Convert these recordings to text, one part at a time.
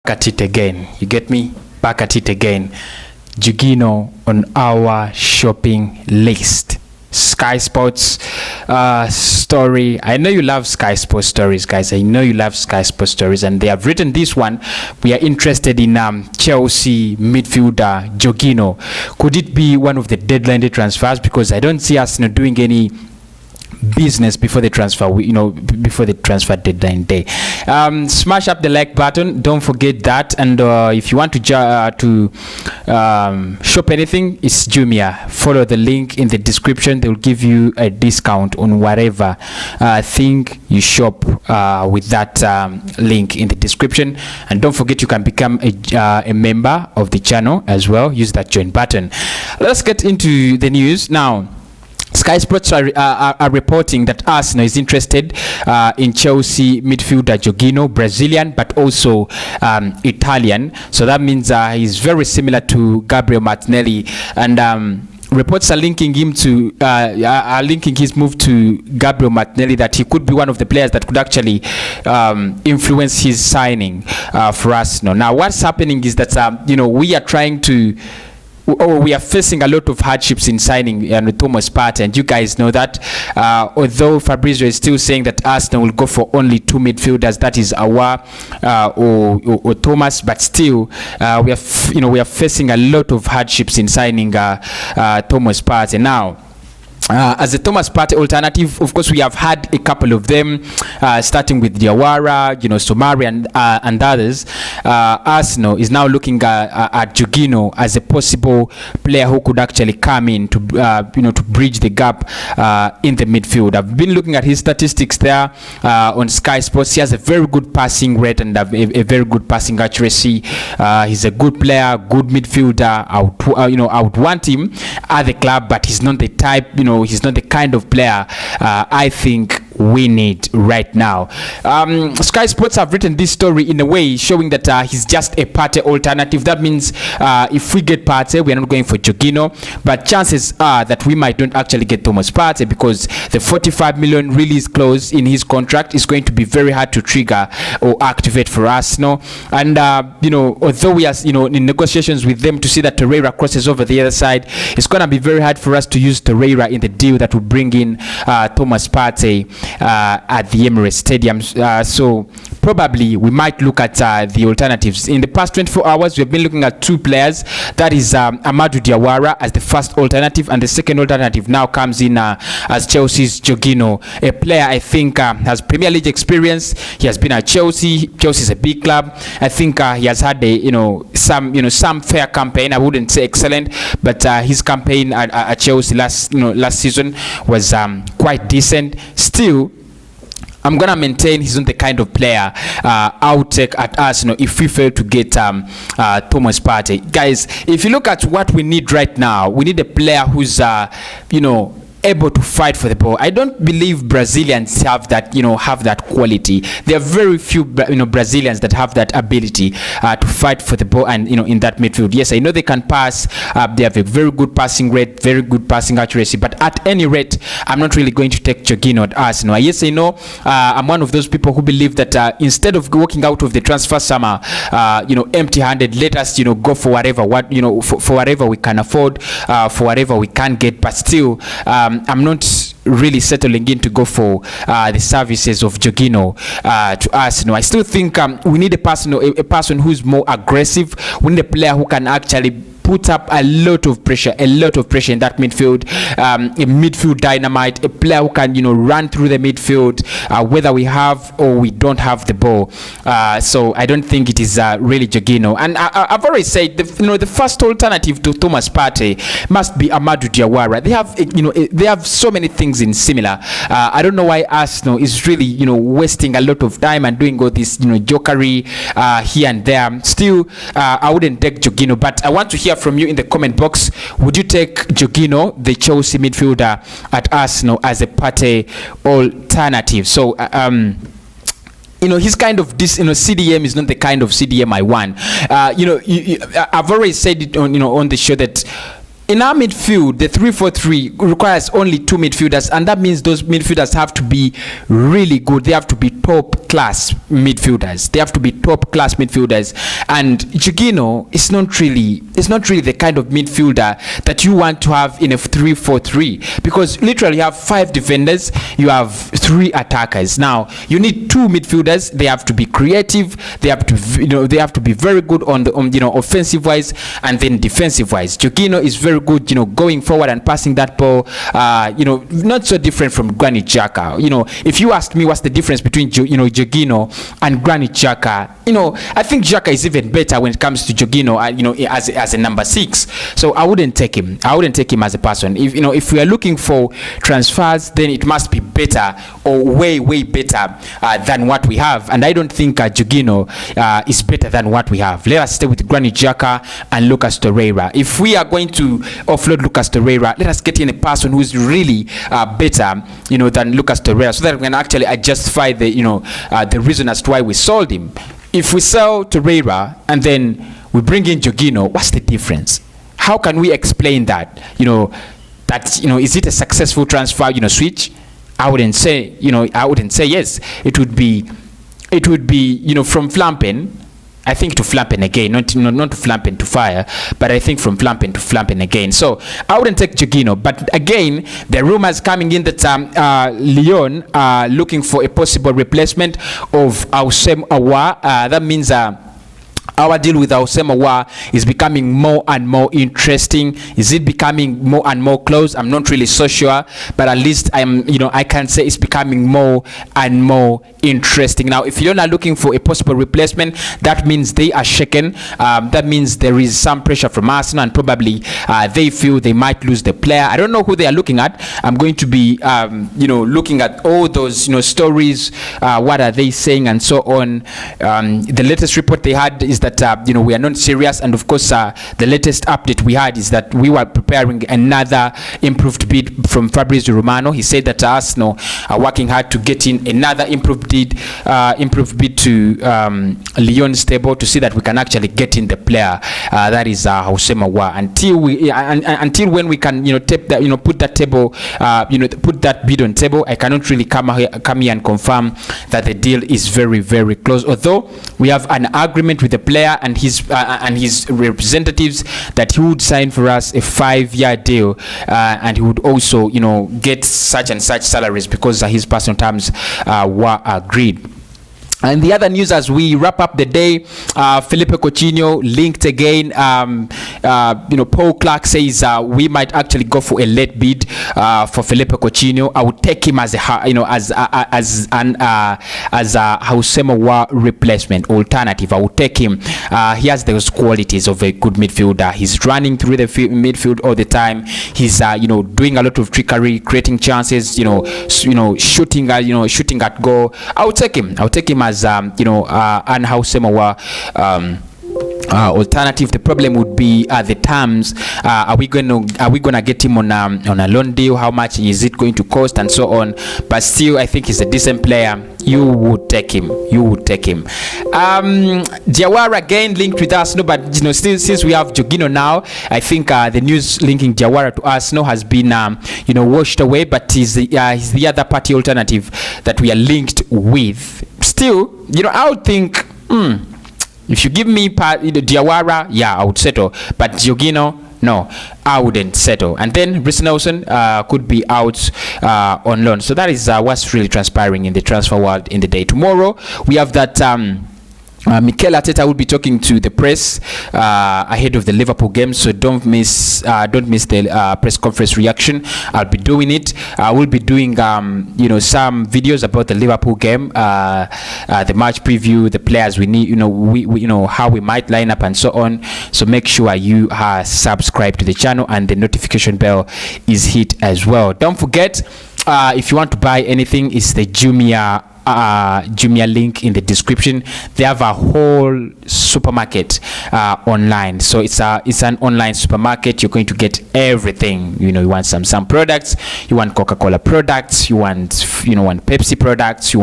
at it again. You get me? Back at it again. Jorginho on our shopping list. Sky Sports story. I know you love Sky Sports stories, guys. I know you love Sky Sports stories, and they have written this one. We are interested in Chelsea midfielder Jorginho. Could it be one of the deadline day transfers? Because I don't see us doing any business before the transfer, before the transfer deadline day. Smash up the like button, don't forget that. And if you want to shop anything, it's Jumia. Follow the link in the description. They will give you a discount on whatever thing you shop with that link in the description. And don't forget, you can become a member of the channel as well. Use that join button. Let's get into the news now. Sky Sports are reporting that Arsenal is interested in Chelsea midfielder Jorginho, Brazilian but also Italian. So that means he's very similar to Gabriel Martinelli, and reports are linking him to linking his move to Gabriel Martinelli, that he could be one of the players that could actually influence his signing for Arsenal. Now, what's happening is that we are trying to. We are facing a lot of hardships in signing Thomas Partey, and you guys know that. Although Fabrizio is still saying that Arsenal will go for only two midfielders, that is Aouar or Thomas, but still we are facing a lot of hardships in signing Thomas Partey now. As a Thomas Partey alternative, of course, we have had a couple of them, starting with Diawara, Somari, and others. Arsenal is now looking at Jorginho as a possible player who could actually come in to to bridge the gap in the midfield. I've been looking at his statistics there on Sky Sports. He has a very good passing rate and a very good passing accuracy. He's a good player, good midfielder. I would want him at the club, but he's not the type, he's not the kind of player I think we need right now. Sky Sports have written this story in a way showing that he's just a Partey alternative. That means if we get Partey, we are not going for Jorginho, but chances are that we might not actually get Thomas Partey, because the 45 million release clause in his contract is going to be very hard to trigger or activate for Arsenal. And although we are in negotiations with them to see that Torreira crosses over the other side, it's going to be very hard for us to use Torreira in the deal that will bring in Thomas Partey at the Emirates Stadium. So probably we might look at the alternatives. In the past 24 hours, we have been looking at two players. That is Amadou Diawara as the first alternative, and the second alternative now comes in as Chelsea's Jorginho, a player I think has Premier League experience. He has been at Chelsea. Chelsea is a big club. I think he has had some fair campaign. I wouldn't say excellent, but his campaign at Chelsea last season was quite decent. Still, I'm gonna maintain he's not the kind of player I'll take at Arsenal if we fail to get Thomas Partey. Guys, if you look at what we need right now, we need a player who's able to fight for the ball. I don't believe Brazilians have that quality. There are very few Brazilians that have that ability to fight for the ball and in that midfield. Yes, I know they can pass. They have a very good passing rate, very good passing accuracy, but at any rate, I'm not really going to take Jorginho at Arsenal. Yes, I know I'm one of those people who believe that instead of walking out of the transfer summer empty-handed, let us go for whatever for whatever we can afford, for whatever we can get. But still, I'm not really settling in to go for the services of Jorginho to Arsenal. I still think we need a person who's more aggressive. We need a player who can actually put up a lot of pressure in that midfield, a midfield dynamite, a player who can run through the midfield, whether we have or we don't have the ball. So I don't think it is really Jorginho. And I've already said the first alternative to Thomas Partey must be Amadou Diawara. They have so many things in similar. I don't know why Arsenal is really wasting a lot of time and doing all this jokery here and there. Still, I wouldn't take Jorginho, but I want to hear from you in the comment box. Would you take Jorginho, the Chelsea midfielder, at Arsenal as a Partey alternative? So his kind of CDM is not the kind of CDM I want. I've already said it on the show that in our midfield, the 3-4-3 requires only 2 midfielders, and that means those midfielders have to be really good. They have to be top class midfielders. And Jorginho is not really the kind of midfielder that you want to have in a 3-4-3, because literally you have 5 defenders, you have 3 attackers. Now you need 2 midfielders. They have to be creative. They have to be very good on offensive wise and then defensive wise. Jorginho is very good, going forward and passing that ball. Not so different from Granit Xhaka. If you ask me what's the difference between Jorginho and Granit Xhaka, I think Xhaka is even better when it comes to Jorginho. As a number 6. So I wouldn't take him. As a person. If we are looking for transfers, then it must be better, or way better than what we have. And I don't think Jorginho is better than what we have. Let us stay with Granit Xhaka and Lucas Torreira. If we are going to offload Lucas Torreira, let us get in a person who is really better, than Lucas Torreira, so that we can actually justify the reason as to why we sold him. If we sell Torreira and then we bring in Jorginho, what's the difference? How can we explain that? Is it a successful transfer? Switch? I wouldn't say yes. It would be from Flampen, I think, to Flampen again, not to Flampen to fire, but I think from Flampen to Flampen again. So I wouldn't take Jorginho. But again, the rumors coming in that Lyon are looking for a possible replacement of Houssem Aouar. That means our deal with Houssem Aouar is becoming more and more interesting. Is it becoming more and more close? I'm not really so sure, but at least I can say it's becoming more and more interesting. Now, if you're not looking for a possible replacement, that means they are shaken. That means there is some pressure from Arsenal, and probably they feel they might lose the player. I don't know who they are looking at. I'm going to be looking at all those stories. What are they saying and so on. The latest report they had is that we are not serious, and of course the latest update we had is that we were preparing another improved bid from Fabrizio Romano. He said that Arsenal are working hard to get in another improved bid to Lyon's table to see that we can actually get in the player that is Houssem Aouar. Until when we can tape that, put that table, put that bid on table, I cannot really come here and confirm that the deal is very, very close, although we have an agreement with the player and his representatives that he would sign for us a 5-year deal, and he would also get such and such salaries because his personal terms were agreed. And the other news as we wrap up the day, Felipe Coutinho linked again. Paul Clark says we might actually go for a late bid for Felipe Coutinho. I would take him as a Houssem Aouar replacement alternative. I would take him. He has those qualities of a good midfielder. He's running through the midfield all the time. He's doing a lot of trickery, creating chances. Shooting at goal. I would take him. As an Houssem Aouar alternative. The problem would be the terms. Are we gonna get him on a loan deal? How much is it going to cost, and so on? But still, I think he's a decent player. You would take him. Diawara again linked with Arsenal, but still, since we have Jorginho now, I think the news linking Diawara to Arsenal has been washed away. But he's the other party alternative that we are linked with. Still, I would think. If you give me Diawara, yeah, I would settle. But Jorginho, no, I wouldn't settle. And then Reece Nelson could be out on loan. So that is what's really transpiring in the transfer world in the day. Tomorrow we have that Mikel Arteta will be talking to the press ahead of the Liverpool game, so don't miss the press conference reaction. I'll be doing it. I will be doing some videos about the Liverpool game, the match preview, the players we need, how we might line up and so on. So make sure you are subscribed to the channel and the notification bell is hit as well. Don't forget, if you want to buy anything, it's the Jumia link in the description. They have a whole supermarket online, so it's an online supermarket. You're going to get everything. You want some products, you want Coca-Cola products, you want Pepsi products, you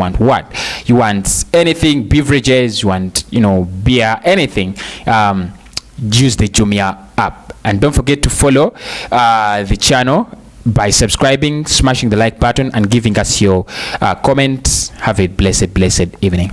want anything, beverages, you want beer, anything. use the Jumia app. And don't forget to follow the channel by subscribing, smashing the like button, and giving us your comments. Have a blessed evening.